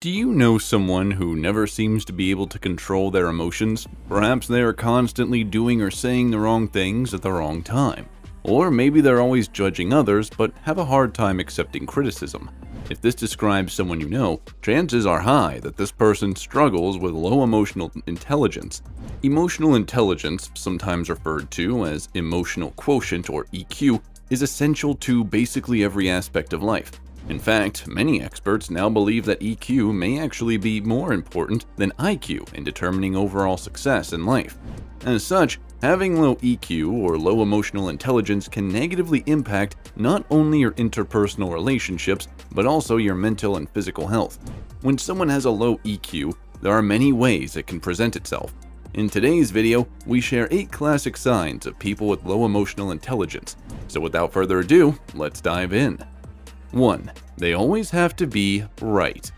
Do you know someone who never seems to be able to control their emotions? Perhaps they are constantly doing or saying the wrong things at the wrong time. Or maybe they're always judging others but have a hard time accepting criticism. If this describes someone you know, chances are high that this person struggles with low emotional intelligence. Emotional intelligence, sometimes referred to as emotional quotient or EQ, is essential to basically every aspect of life. In fact, many experts now believe that EQ may actually be more important than IQ in determining overall success in life. As such, having low EQ or low emotional intelligence can negatively impact not only your interpersonal relationships, but also your mental and physical health. When someone has a low EQ, there are many ways it can present itself. In today's video, we share 8 classic signs of people with low emotional intelligence. So without further ado, let's dive in. 1. They always have to be right.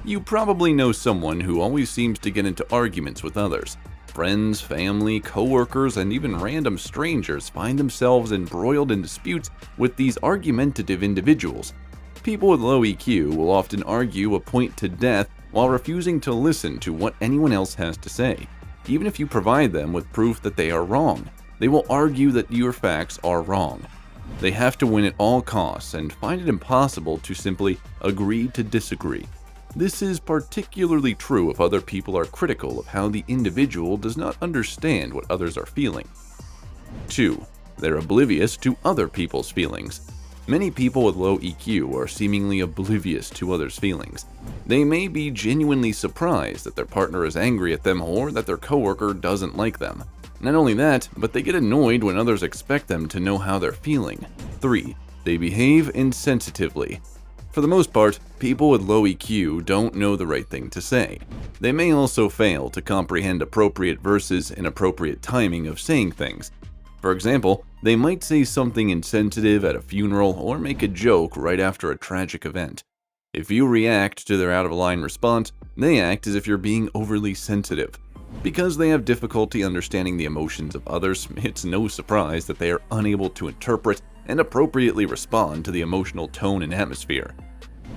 You probably know someone who always seems to get into arguments with others. Friends, family, coworkers, and even random strangers find themselves embroiled in disputes with these argumentative individuals. People with low EQ will often argue a point to death while refusing to listen to what anyone else has to say. Even if you provide them with proof that they are wrong, they will argue that your facts are wrong. They have to win at all costs and find it impossible to simply agree to disagree. This is particularly true if other people are critical of how the individual does not understand what others are feeling. 2. They're oblivious to other people's feelings. Many people with low EQ are seemingly oblivious to others' feelings. They may be genuinely surprised that their partner is angry at them or that their coworker doesn't like them. Not only that, but they get annoyed when others expect them to know how they're feeling. 3. They behave insensitively. For the most part, people with low EQ don't know the right thing to say. They may also fail to comprehend appropriate versus inappropriate timing of saying things. For example, they might say something insensitive at a funeral or make a joke right after a tragic event. If you react to their out-of-line response, they act as if you're being overly sensitive. Because they have difficulty understanding the emotions of others, it's no surprise that they are unable to interpret and appropriately respond to the emotional tone and atmosphere.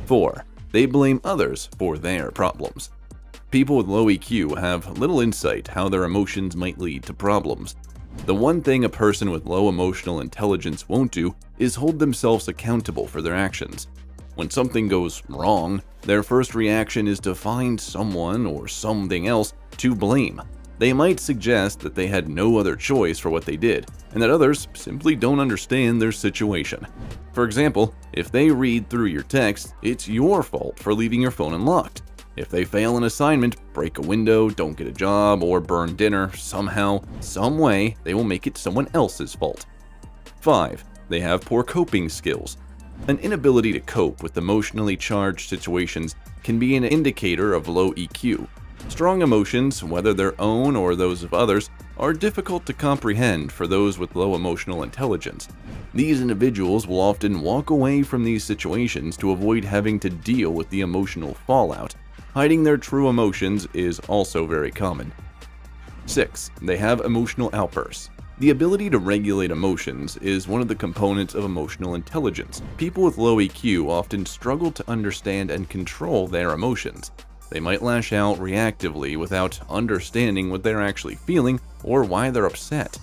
4. They blame others for their problems. People with low EQ have little insight how their emotions might lead to problems. The one thing a person with low emotional intelligence won't do is hold themselves accountable for their actions. When something goes wrong, their first reaction is to find someone or something else to blame. They might suggest that they had no other choice for what they did, and that others simply don't understand their situation. For example, if they read through your text, it's your fault for leaving your phone unlocked. If they fail an assignment, break a window, don't get a job, or burn dinner, somehow, some way, they will make it someone else's fault. 5. They have poor coping skills. An inability to cope with emotionally charged situations can be an indicator of low EQ. Strong emotions, whether their own or those of others, are difficult to comprehend for those with low emotional intelligence. These individuals will often walk away from these situations to avoid having to deal with the emotional fallout. Hiding their true emotions is also very common. 6. They have emotional outbursts. The ability to regulate emotions is one of the components of emotional intelligence. People with low EQ often struggle to understand and control their emotions. They might lash out reactively without understanding what they're actually feeling or why they're upset.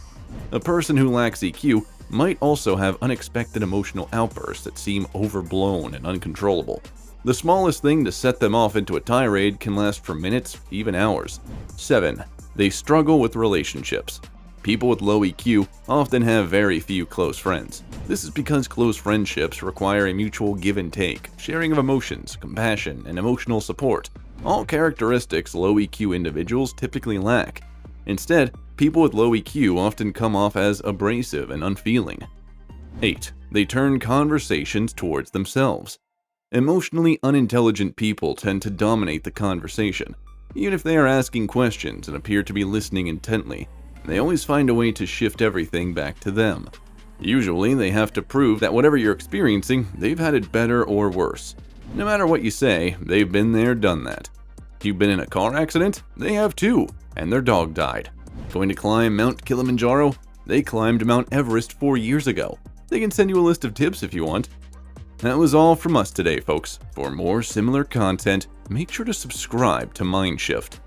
A person who lacks EQ might also have unexpected emotional outbursts that seem overblown and uncontrollable. The smallest thing to set them off into a tirade can last for minutes, even hours. 7. They struggle with relationships. People with low EQ often have very few close friends. This is because close friendships require a mutual give and take, sharing of emotions, compassion, and emotional support, all characteristics low EQ individuals typically lack. Instead, people with low EQ often come off as abrasive and unfeeling. 8. They turn conversations towards themselves. Emotionally unintelligent people tend to dominate the conversation. Even if they are asking questions and appear to be listening intently, they always find a way to shift everything back to them. Usually, they have to prove that whatever you're experiencing, they've had it better or worse. No matter what you say, they've been there, done that. You've been in a car accident? They have too, and their dog died. Going to climb Mount Kilimanjaro? They climbed Mount Everest 4 years ago. They can send you a list of tips if you want. That was all from us today, folks. For more similar content, make sure to subscribe to Mindshift.